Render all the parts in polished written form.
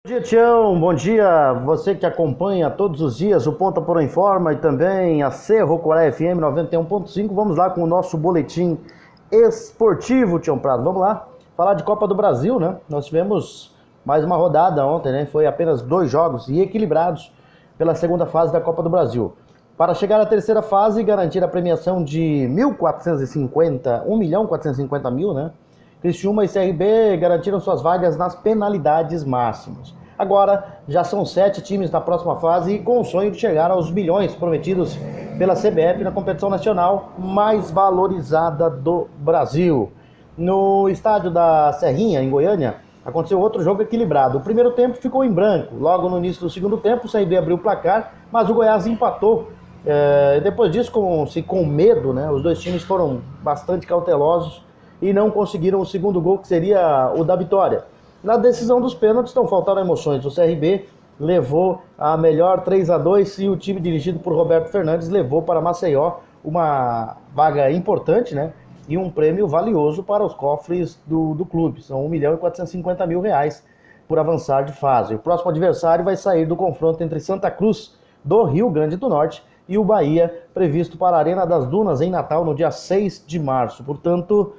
Bom dia, Tião. Bom dia, você que acompanha todos os dias o Ponta Porã Informa e também a Cerro Coré FM 91.5. Vamos lá com o nosso boletim esportivo, Tião Prado. Vamos lá falar de Copa do Brasil, né? Nós tivemos mais uma rodada ontem, né? Foi apenas 2 jogos e equilibrados pela segunda fase da Copa do Brasil. Para chegar à terceira fase e garantir a premiação de 1.450.000, né? Criciúma e CRB garantiram suas vagas nas penalidades máximas. Agora, já são 7 times na próxima fase e com o sonho de chegar aos milhões prometidos pela CBF na competição nacional mais valorizada do Brasil. No estádio da Serrinha, em Goiânia, aconteceu outro jogo equilibrado. O primeiro tempo ficou em branco. Logo no início do segundo tempo, o CRB abriu o placar, mas o Goiás empatou. Depois disso, com medo, né, os dois times foram bastante cautelosos e não conseguiram o segundo gol, que seria o da vitória. Na decisão dos pênaltis, não faltaram emoções. O CRB levou a melhor 3-2 e o time dirigido por Roberto Fernandes levou para Maceió uma vaga importante, né? E um prêmio valioso para os cofres do clube. São R$1.450.000 por avançar de fase. O próximo adversário vai sair do confronto entre Santa Cruz do Rio Grande do Norte e o Bahia, previsto para a Arena das Dunas em Natal no dia 6 de março. Portanto,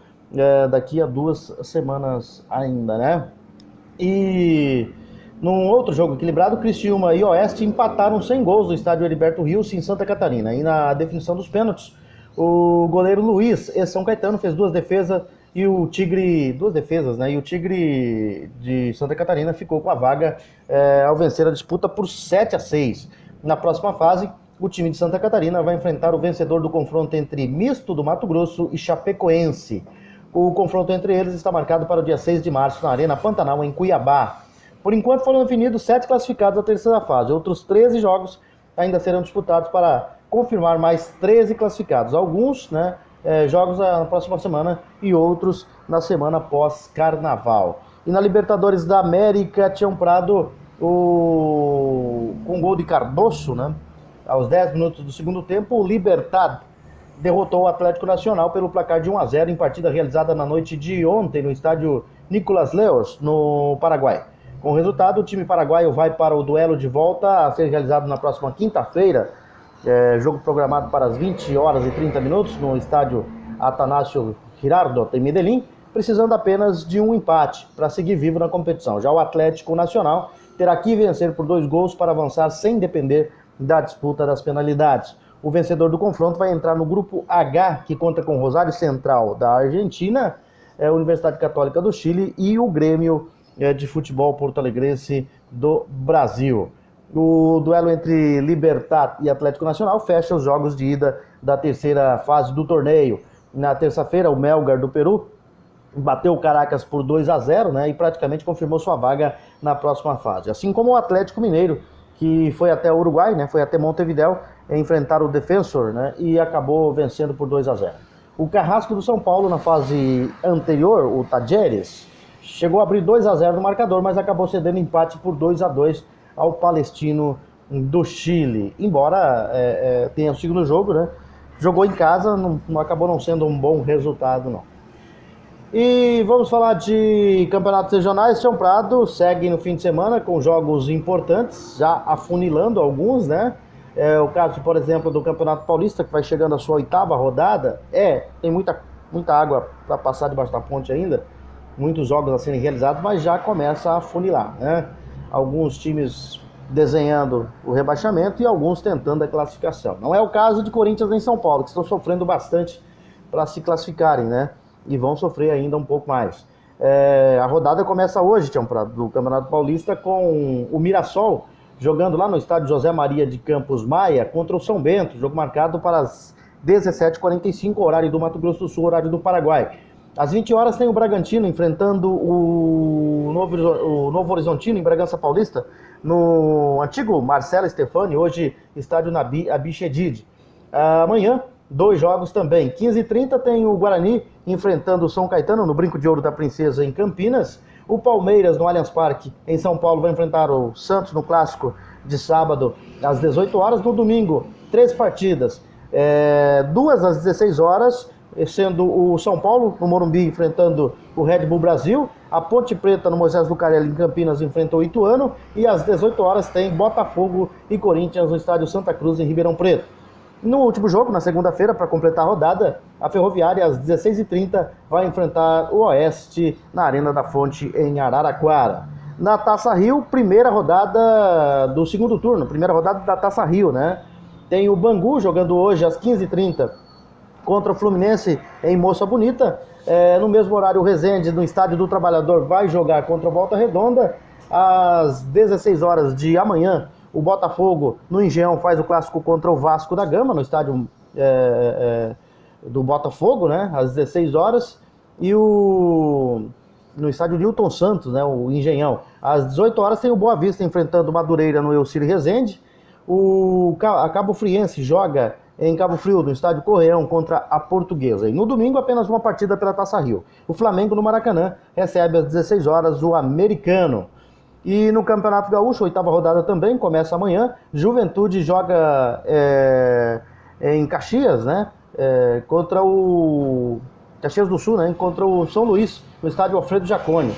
daqui a 2 semanas ainda, né? E num outro jogo equilibrado, Criciúma e Oeste empataram sem gols no estádio Heriberto Rios, em Santa Catarina. E na definição dos pênaltis, o goleiro Luiz, ex-São Caetano, fez 2 defesas e o Tigre... 2 defesas, né? E o Tigre de Santa Catarina ficou com a vaga ao vencer a disputa por 7-6. Na próxima fase, o time de Santa Catarina vai enfrentar o vencedor do confronto entre Misto do Mato Grosso e Chapecoense. O confronto entre eles está marcado para o dia 6 de março na Arena Pantanal, em Cuiabá. Por enquanto foram definidos 7 classificados da terceira fase. Outros 13 jogos ainda serão disputados para confirmar mais 13 classificados. Alguns, né, jogos na próxima semana e outros na semana pós-carnaval. E na Libertadores da América, Tião Prado, com gol de Cardoso, né, aos 10 minutos do segundo tempo, o Libertad derrotou o Atlético Nacional pelo placar de 1-0 em partida realizada na noite de ontem no estádio Nicolás Leos, no Paraguai. Com o resultado, o time paraguaio vai para o duelo de volta a ser realizado na próxima quinta-feira, jogo programado para as 20h30 no estádio Atanásio Girardot, em Medellín, precisando apenas de um empate para seguir vivo na competição. Já o Atlético Nacional terá que vencer por 2 gols para avançar sem depender da disputa das penalidades. O vencedor do confronto vai entrar no grupo H, que conta com Rosário Central da Argentina, Universidade Católica do Chile e o Grêmio de Futebol Porto-Alegrense do Brasil. O duelo entre Libertad e Atlético Nacional fecha os jogos de ida da terceira fase do torneio. Na terça-feira, o Melgar do Peru bateu o Caracas por 2-0, né, e praticamente confirmou sua vaga na próxima fase. Assim como o Atlético Mineiro, que foi até o Uruguai, né, foi até Montevidéu, enfrentar o Defensor, né, e acabou vencendo por 2-0. O Carrasco do São Paulo, na fase anterior, o Tajeres, chegou a abrir 2-0 no marcador, mas acabou cedendo empate por 2-2 ao Palestino do Chile. Embora tenha o segundo jogo, né, jogou em casa, não acabou não sendo um bom resultado, não. E vamos falar de campeonatos regionais. Tião Prado segue no fim de semana com jogos importantes, já afunilando alguns, né? O caso, por exemplo, do Campeonato Paulista, que vai chegando à sua 8ª rodada. Tem muita água para passar debaixo da ponte ainda, muitos jogos a serem realizados, mas já começa a afunilar, né? Alguns times desenhando o rebaixamento e alguns tentando a classificação. Não é o caso de Corinthians nem São Paulo, que estão sofrendo bastante para se classificarem, né? E vão sofrer ainda um pouco mais. A rodada começa hoje, Tião Prado, do Campeonato Paulista, com o Mirassol jogando lá no estádio José Maria de Campos Maia contra o São Bento, jogo marcado para as 17h45, horário do Mato Grosso do Sul, horário do Paraguai. Às 20 horas tem o Bragantino enfrentando o Novo Horizontino em Bragança Paulista, no antigo Marcelo Stefani, hoje estádio Abichedid. Amanhã, 2 jogos também. 15h30 tem o Guarani enfrentando o São Caetano no Brinco de Ouro da Princesa em Campinas. O Palmeiras no Allianz Parque em São Paulo vai enfrentar o Santos no clássico de sábado às 18 horas. No domingo, 3 partidas. 2 às 16 horas sendo o São Paulo, no Morumbi, enfrentando o Red Bull Brasil. A Ponte Preta, no Moisés Lucarelli, em Campinas, enfrenta o Ituano. E às 18 horas tem Botafogo e Corinthians no estádio Santa Cruz, em Ribeirão Preto. No último jogo, na segunda-feira, para completar a rodada, a Ferroviária, às 16h30, vai enfrentar o Oeste na Arena da Fonte, em Araraquara. Na Taça Rio, primeira rodada do segundo turno, primeira rodada da Taça Rio, né? Tem o Bangu jogando hoje às 15h30 contra o Fluminense em Moça Bonita. No mesmo horário, o Resende, no Estádio do Trabalhador, vai jogar contra o Volta Redonda. Às 16 horas de amanhã, o Botafogo, no Engenhão, faz o clássico contra o Vasco da Gama, no estádio do Botafogo, né? Às 16 horas. E no estádio Newton Santos, né? O Engenhão. Às 18 horas tem o Boa Vista enfrentando o Madureira no Elcir Resende. A Cabo Friense joga em Cabo Frio, no estádio Correão, contra a Portuguesa. E no domingo, apenas uma partida pela Taça Rio. O Flamengo, no Maracanã, recebe às 16 horas o Americano. E no Campeonato Gaúcho, oitava rodada também, começa amanhã. Juventude joga em Caxias, né? Contra o Caxias do Sul, né? Contra o São Luís, no estádio Alfredo Jaconi.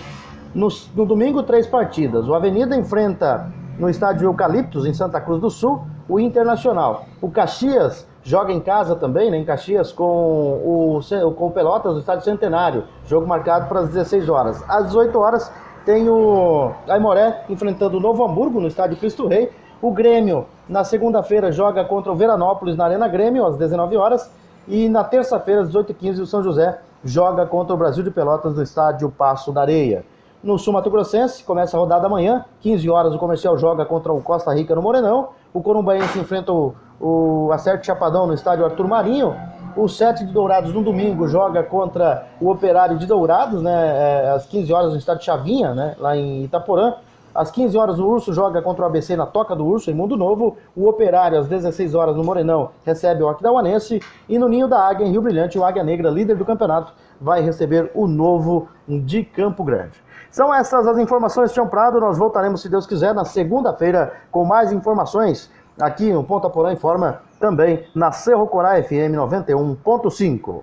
No domingo, 3 partidas. O Avenida enfrenta no estádio Eucaliptos, em Santa Cruz do Sul, o Internacional. O Caxias joga em casa também, né? Em Caxias, com o Pelotas, no estádio Centenário. Jogo marcado para as 16 horas. Às 18 horas, tem o Aimoré enfrentando o Novo Hamburgo, no estádio Cristo Rei. O Grêmio, na segunda-feira, joga contra o Veranópolis, na Arena Grêmio, às 19 horas. E na terça-feira, às 18h15, o São José joga contra o Brasil de Pelotas, no estádio Passo da Areia. No Sul Mato Grossense, começa a rodada amanhã, 15 horas, o Comercial joga contra o Costa Rica, no Morenão. O Corumbaense enfrenta o Acerte Chapadão, no estádio Arthur Marinho. O 7 de Dourados, no domingo, joga contra o Operário de Dourados, né, às 15 horas, no estádio Chavinha, né, lá em Itaporã. Às 15 horas, o Urso joga contra o ABC na Toca do Urso, em Mundo Novo. O Operário, às 16 horas, no Morenão, recebe o Aquidauanense. E no Ninho da Águia, em Rio Brilhante, o Águia Negra, líder do campeonato, vai receber o Novo de Campo Grande. São essas as informações, Tião Prado. Nós voltaremos, se Deus quiser, na segunda-feira com mais informações aqui no Ponta Porã Informa, também na Cerro Corá FM 91.5.